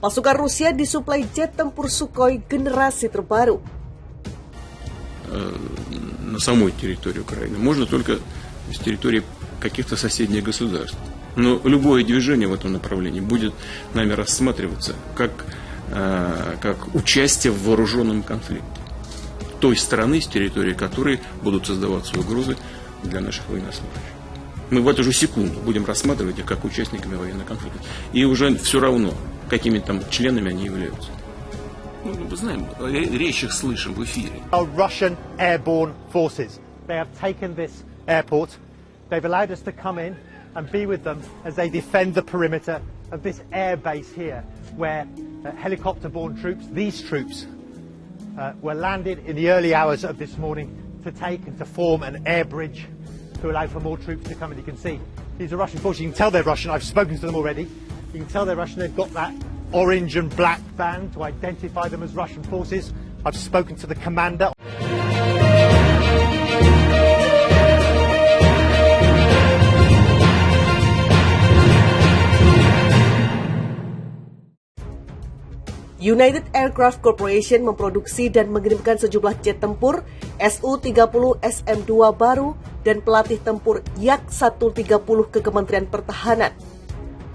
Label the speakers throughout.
Speaker 1: Pasukan Rusia disuplai jet tempur Sukhoi generasi terbaru.
Speaker 2: На самой территории Украины. Можно только с территории каких-то соседних государств. Но любое движение в этом направлении будет нами рассматриваться как участие в вооруженном конфликте той страны, с территории которой будут создаваться угрозы для наших военнослужащих. Мы в эту же секунду будем рассматривать их как участниками военного конфликта. И уже все равно, какими там членами они являются. Мы знаем, речь их слышим в эфире.
Speaker 3: Russian airborne forces. They have taken this airport. They've allowed us to come in and be with them as they defend the perimeter of this air base here, where helicopter-borne troops, these troops, were landed in the early hours of this morning to take and to form an air bridge to allow for more troops to come. And you can see these are Russian forces. You can tell they're Russian. I've spoken to them already. You can tell they're Russian. They've got that orange and black band to identify them as Russian forces. I've spoken to the commander.
Speaker 1: United Aircraft Corporation memproduksi dan mengirimkan sejumlah jet tempur Su-30 SM-2 baru dan pelatih tempur Yak-130 ke Kementerian Pertahanan.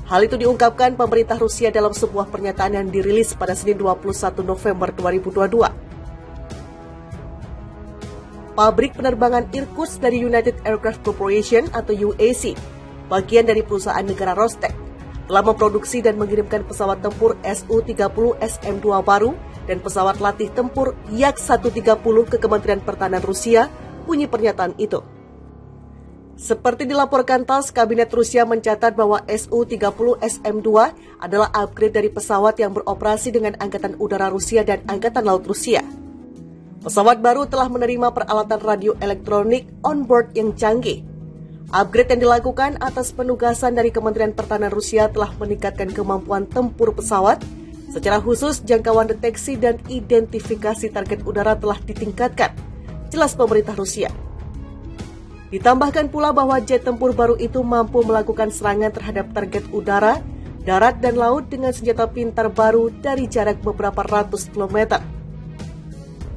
Speaker 1: Hal itu diungkapkan pemerintah Rusia dalam sebuah pernyataan yang dirilis pada Senin 21 November 2022. Pabrik penerbangan Irkutsk dari United Aircraft Corporation atau UAC, bagian dari perusahaan negara Rostec, telah memproduksi dan mengirimkan pesawat tempur Su-30 SM-2 baru dan pesawat latih tempur Yak-130 ke Kementerian Pertahanan Rusia, bunyi pernyataan itu. Seperti dilaporkan TASS, Kabinet Rusia mencatat bahwa Su-30 SM-2 adalah upgrade dari pesawat yang beroperasi dengan Angkatan Udara Rusia dan Angkatan Laut Rusia. Pesawat baru telah menerima peralatan radio elektronik on-board yang canggih. Upgrade yang dilakukan atas penugasan dari Kementerian Pertahanan Rusia telah meningkatkan kemampuan tempur pesawat. Secara khusus, jangkauan deteksi dan identifikasi target udara telah ditingkatkan, jelas pemerintah Rusia. Ditambahkan pula bahwa jet tempur baru itu mampu melakukan serangan terhadap target udara, darat, dan laut dengan senjata pintar baru dari jarak beberapa ratus kilometer.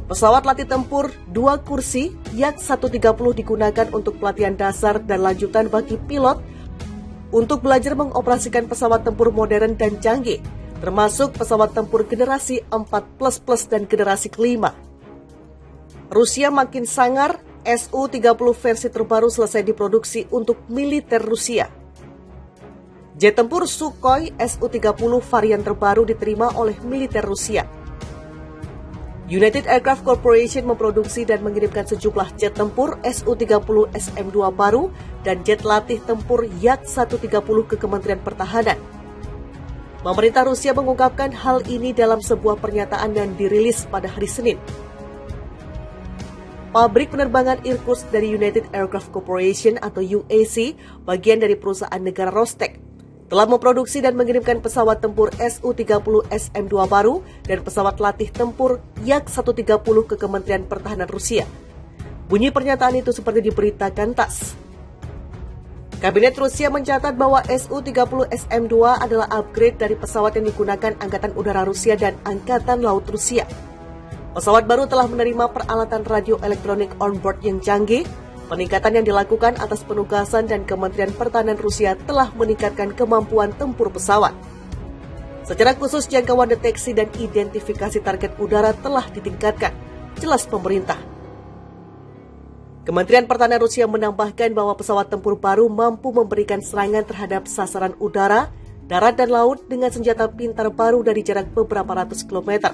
Speaker 1: Pesawat latih tempur 2 kursi Yak-130 digunakan untuk pelatihan dasar dan lanjutan bagi pilot untuk belajar mengoperasikan pesawat tempur modern dan canggih, termasuk pesawat tempur generasi 4++ dan generasi kelima. Rusia makin sangar, Su-30 versi terbaru selesai diproduksi untuk militer Rusia. Jet tempur Sukhoi Su-30 varian terbaru diterima oleh militer Rusia. United Aircraft Corporation memproduksi dan mengirimkan sejumlah jet tempur Su-30 SM-2 baru dan jet latih tempur Yak-130 ke Kementerian Pertahanan. Pemerintah Rusia mengungkapkan hal ini dalam sebuah pernyataan yang dirilis pada hari Senin. Pabrik penerbangan Irkutsk dari United Aircraft Corporation atau UAC, bagian dari perusahaan negara Rostec, telah memproduksi dan mengirimkan pesawat tempur Su-30 SM-2 baru dan pesawat latih tempur Yak-130 ke Kementerian Pertahanan Rusia. Bunyi pernyataan itu seperti diberitakan TASS. Kabinet Rusia mencatat bahwa Su-30 SM-2 adalah upgrade dari pesawat yang digunakan Angkatan Udara Rusia dan Angkatan Laut Rusia. Pesawat baru telah menerima peralatan radio elektronik on-board yang canggih. Peningkatan yang dilakukan atas penugasan dan Kementerian Pertahanan Rusia telah meningkatkan kemampuan tempur pesawat. Secara khusus, jangkauan deteksi dan identifikasi target udara telah ditingkatkan, jelas pemerintah. Kementerian Pertahanan Rusia menambahkan bahwa pesawat tempur baru mampu memberikan serangan terhadap sasaran udara, darat, dan laut dengan senjata pintar baru dari jarak beberapa ratus kilometer.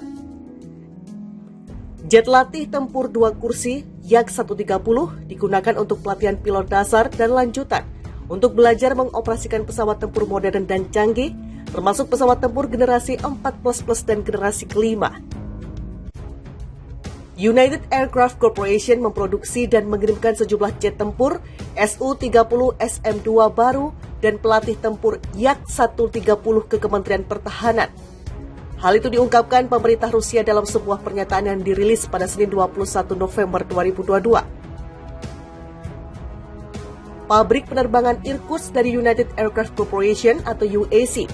Speaker 1: Jet latih tempur 2 kursi Yak-130 digunakan untuk pelatihan pilot dasar dan lanjutan untuk belajar mengoperasikan pesawat tempur modern dan canggih, termasuk pesawat tempur generasi 4++ dan generasi kelima. United Aircraft Corporation memproduksi dan mengirimkan sejumlah jet tempur Su-30 SM-2 baru dan pelatih tempur Yak-130 ke Kementerian Pertahanan. Hal itu diungkapkan pemerintah Rusia dalam sebuah pernyataan yang dirilis pada Senin 21 November 2022. Pabrik penerbangan Irkutsk dari United Aircraft Corporation atau UAC,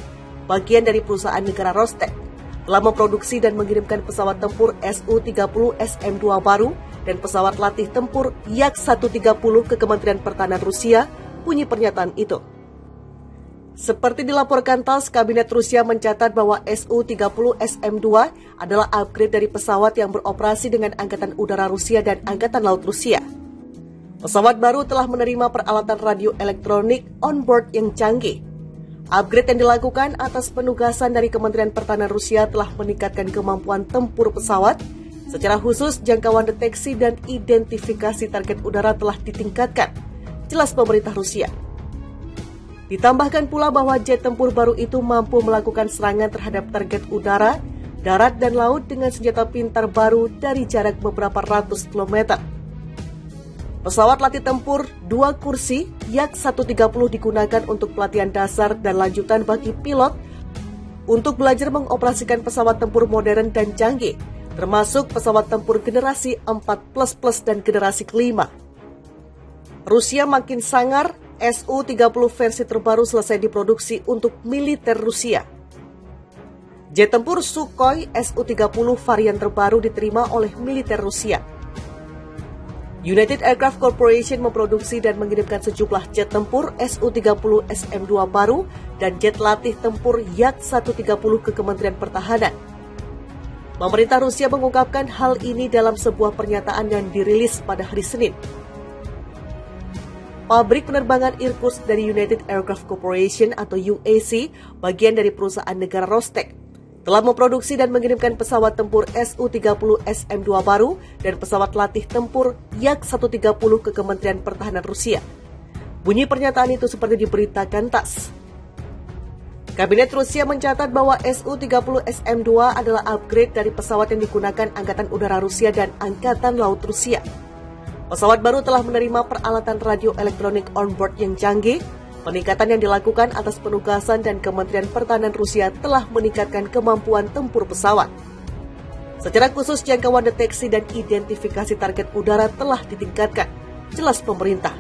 Speaker 1: bagian dari perusahaan negara Rostec, telah memproduksi dan mengirimkan pesawat tempur Su-30 SM-2 baru dan pesawat latih tempur Yak-130 ke Kementerian Pertahanan Rusia, bunyi pernyataan itu. Seperti dilaporkan TASS, Kabinet Rusia mencatat bahwa Su-30 SM-2 adalah upgrade dari pesawat yang beroperasi dengan Angkatan Udara Rusia dan Angkatan Laut Rusia. Pesawat baru telah menerima peralatan radio elektronik on-board yang canggih. Upgrade yang dilakukan atas penugasan dari Kementerian Pertahanan Rusia telah meningkatkan kemampuan tempur pesawat. Secara khusus, jangkauan deteksi dan identifikasi target udara telah ditingkatkan, jelas pemerintah Rusia. Ditambahkan pula bahwa jet tempur baru itu mampu melakukan serangan terhadap target udara, darat, dan laut dengan senjata pintar baru dari jarak beberapa ratus kilometer. Pesawat latih tempur 2 kursi Yak-130 digunakan untuk pelatihan dasar dan lanjutan bagi pilot untuk belajar mengoperasikan pesawat tempur modern dan canggih, termasuk pesawat tempur generasi 4++ dan generasi kelima. Rusia makin sangar, Su-30 versi terbaru selesai diproduksi untuk militer Rusia. Jet tempur Sukhoi Su-30 varian terbaru diterima oleh militer Rusia. United Aircraft Corporation memproduksi dan mengirimkan sejumlah jet tempur Su-30 SM-2 baru dan jet latih tempur Yak-130 ke Kementerian Pertahanan. Pemerintah Rusia mengungkapkan hal ini dalam sebuah pernyataan yang dirilis pada hari Senin. Pabrik penerbangan Irkutsk dari United Aircraft Corporation atau UAC, bagian dari perusahaan negara Rostec, telah memproduksi dan mengirimkan pesawat tempur Su-30 SM-2 baru dan pesawat latih tempur Yak-130 ke Kementerian Pertahanan Rusia. Bunyi pernyataan itu seperti diberitakan TASS. Kabinet Rusia mencatat bahwa Su-30 SM-2 adalah upgrade dari pesawat yang digunakan Angkatan Udara Rusia dan Angkatan Laut Rusia. Pesawat baru telah menerima peralatan radio elektronik on-board yang canggih. Peningkatan yang dilakukan atas penugasan dan Kementerian Pertahanan Rusia telah meningkatkan kemampuan tempur pesawat. Secara khusus, jangkauan deteksi dan identifikasi target udara telah ditingkatkan, jelas pemerintah.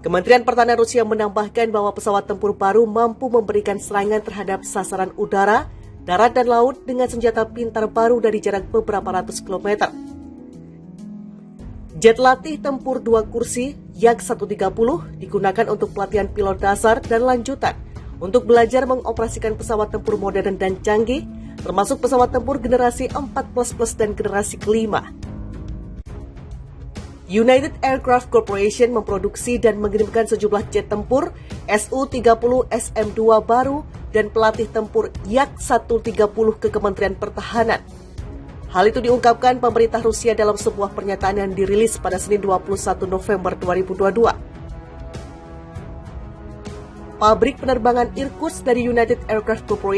Speaker 1: Kementerian Pertahanan Rusia menambahkan bahwa pesawat tempur baru mampu memberikan serangan terhadap sasaran udara, darat, dan laut dengan senjata pintar baru dari jarak beberapa ratus kilometer. Jet latih tempur 2 kursi Yak-130 digunakan untuk pelatihan pilot dasar dan lanjutan untuk belajar mengoperasikan pesawat tempur modern dan canggih, termasuk pesawat tempur generasi 4++ dan generasi kelima. United Aircraft Corporation memproduksi dan mengirimkan sejumlah jet tempur Su-30 SM-2 baru dan pelatih tempur Yak-130 ke Kementerian Pertahanan. Hal itu diungkapkan pemerintah Rusia dalam sebuah pernyataan yang dirilis pada Senin 21 November 2022. Pabrik penerbangan Irkutsk dari United Aircraft Corporation